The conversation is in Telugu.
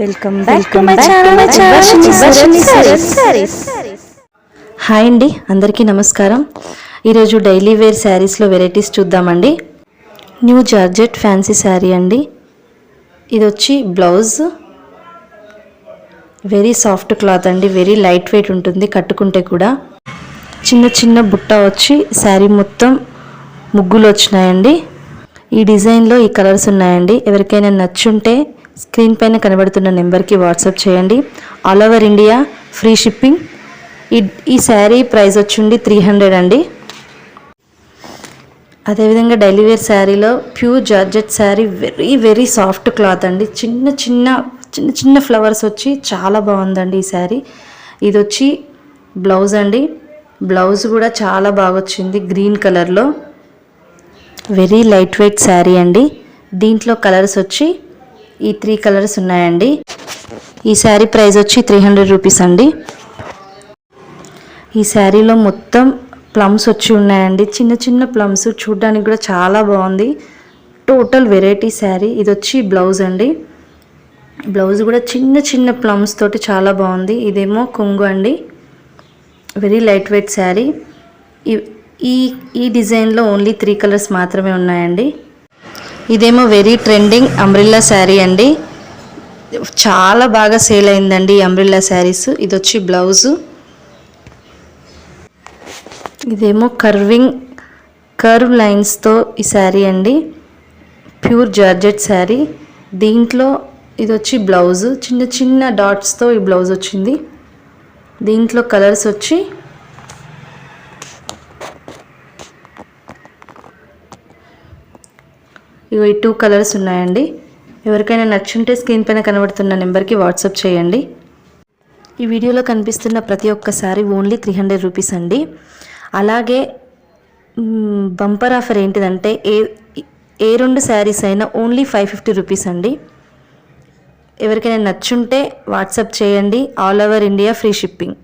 Welcome back to my channel saris. Hi అండి, అందరికీ నమస్కారం. ఈరోజు డైలీ వేర్ శారీస్లో వెరైటీస్ చూద్దామండి. న్యూ జార్జెట్ ఫ్యాన్సీ శారీ అండి. ఇది వచ్చి బ్లౌజ్, వెరీ సాఫ్ట్ క్లాత్ అండి, వెరీ లైట్ వెయిట్ ఉంటుంది. కట్టుకుంటే కూడా చిన్న చిన్న బుట్ట వచ్చి శారీ మొత్తం ముగ్గులు వచ్చినాయండి. ఈ డిజైన్లో ఈ కలర్స్ ఉన్నాయండి. ఎవరికైనా నచ్చుంటే స్క్రీన్ పైన కనబడుతున్న నెంబర్కి వాట్సాప్ చేయండి. All over India free shipping. ఈ శారీ ప్రైస్ వచ్చి 300 అండి. అదేవిధంగా డైలీ వేర్ శారీలో pure georgette sari, very very soft cloth అండి. చిన్న చిన్న ఫ్లవర్స్ వచ్చి చాలా బాగుందండి ఈ శారీ. ఇది వచ్చి బ్లౌజ్ అండి. బ్లౌజ్ కూడా చాలా బాగా వచ్చింది, గ్రీన్ కలర్లో. వెరీ లైట్ వెయిట్ శారీ అండి. దీంట్లో కలర్స్ వచ్చి ఈ 3 కలర్స్ ఉన్నాయండి. ఈ శారీ ప్రైస్ వచ్చి 300 రూపీస్ అండి. ఈ శారీలో మొత్తం ప్లమ్స్ వచ్చి ఉన్నాయండి, చిన్న చిన్న ప్లమ్స్. చూడడానికి కూడా చాలా బాగుంది. Total variety sari. ఇది వచ్చి బ్లౌజ్ అండి. బ్లౌజ్ కూడా చిన్న చిన్న ప్లమ్స్ తోటి చాలా బాగుంది. ఇదేమో కొంగు అండి. Very light weight sari. ఈ డిజైన్లో ఓన్లీ 3 కలర్స్ మాత్రమే ఉన్నాయండి. ఇదేమో వెరీ ట్రెండింగ్ అంబ్రిల్లా శారీ అండి. చాలా బాగా సేల్ అయిందండి ఈ అంబ్రిల్లా శారీస్. ఇది వచ్చి బ్లౌజు. ఇదేమో కర్వ్ లైన్స్తో ఈ శారీ అండి. Pure georgette sari. దీంట్లో ఇది వచ్చి బ్లౌజు, చిన్న చిన్న డాట్స్తో ఈ బ్లౌజ్ వచ్చింది. దీంట్లో కలర్స్ వచ్చి ఇవి 2 కలర్స్ ఉన్నాయండి. ఎవరికైనా నచ్చుంటే స్క్రీన్ పైన కనబడుతున్న నెంబర్కి వాట్సాప్ చేయండి. ఈ వీడియోలో కనిపిస్తున్న ప్రతి ఒక్క శారీ ఓన్లీ 300 రూపీస్ అండి. అలాగే బంపర్ ఆఫర్ ఏంటిదంటే ఏ 2 శారీస్ అయినా ఓన్లీ 550 రూపీస్ అండి. ఎవరికైనా నచ్చుంటే వాట్సాప్ చేయండి. All over India free shipping.